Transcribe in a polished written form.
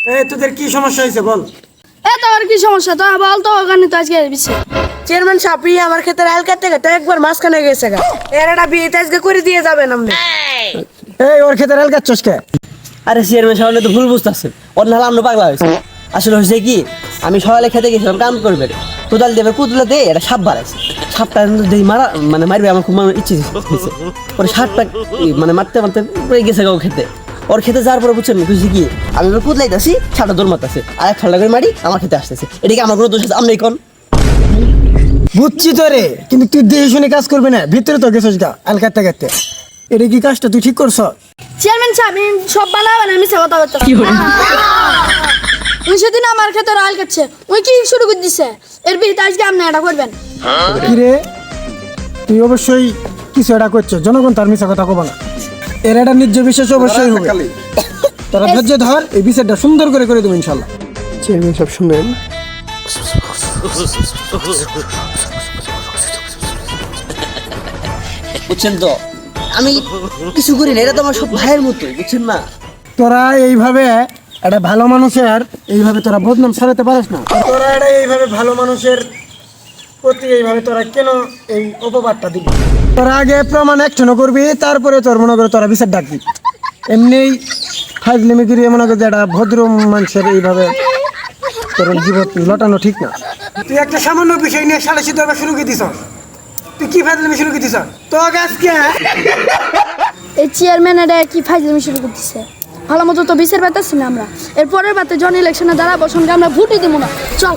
এই তোদের কি সমস্যা হয়েছে বল। এ তোর কি সমস্যা তো বল তো ওখানে তো আজকে বিছে চেয়ারম্যান সাহেব আমার ক্ষেতের আল কাটতে কাটতে একবার মাঝখানে গেছে গা, এর একটা বিয়ে আজকে করে দিয়ে যাবেন আপনি। এই ওর ক্ষেতের এল কাটছস কে? আরে চেয়ারম্যান সাহেব তো ভুল বুঝতেছেন, ওর নাহলে আমরা পাগলা হয়েছে। আসলে হয়েছে কি, আমি সকালে খেতে গেছিলাম কাম করবে, কোদাল দেবে কুদলা দিয়ে এটা সাপ বাড়াইছে। সাপটা দেই মারা মানে মারবে আমার খুব ইচ্ছে হয়েছে। পরে সাপটা মানে মারতে মারতে পড়ে গেছে গা ও খেতে। ওর খেতে যাওয়ার পরে বুঝছেন খুশি কি আমি এবার কুদলাইতেছি, সাপটা দৌড় মারতেছে আর এক ফাল্টা করে মারি আমার খেতে আসতেছে। এদিকে আমার কোনো দোষ আছে? আপনি কোন বুঝছি তো রে, কিন্তু তুই দেখে শুনে কাজ করবি না, ভিতরে তো গেছস গা এল কাটতে কাটতে। এটা কি কাজটা তুই ঠিক করছ? চেয়ারম্যান সাহেব সব বানাবেন আমি সে কথা বলতে ওই সেদিন আমার ক্ষেতে আল কাটছে ওই কি শুরু করে দিছে এর বিহিত আজকে আপনি এটা করবেন। কি রে, তুই অবশ্যই কিছু এটা করছো, জনগণ তার মিশা কথা কব না। এর একটা নিজ বিশ্বাস অবশ্যই হবে। তোরা ধৈর্য ধর, এই বিচারটা সুন্দর করে করে দেবো ইনশাল্লাহ। চেয়ারম্যান সব শুনেন। বুঝছেন তো, আমি কিছু করি না, এটা তো আমার সব ভাইয়ের মতো, বুঝছেন না? তোরা এইভাবে একটা ভালো মানুষের এইভাবে তোরা বদনাম ছড়াতে পারিস না। তোরা এটা এইভাবে ভালো মানুষের প্রতি এইভাবে তোরা কেন এই অপবাদটা দিবি? তোরা আগে প্রমাণ একশনও করবি, তারপরে তোর মনে করে তোরা বিচার ডাকবি। এমনি ফাজলিমি গিরি মনে করে একটা ভদ্র মানুষের এইভাবে তোর জীবন লটানো ঠিক না। তুই একটা সামান্য বিষয় নিয়ে সালিশি দরবার শুরু করে দিছ, তুই কি ফাজলিমি শুরু করে দিছ? তো আজকে এই চেয়ারম্যান এটা কি ফাইজলামি শুরু করতেছে? ভালো মতো তো বিচার পাইতেছি না আমরা। এর পরের বাতে জন ইলেকশনে দাঁড়াবো, সঙ্গে আমরা ভোটই দেবো না। চল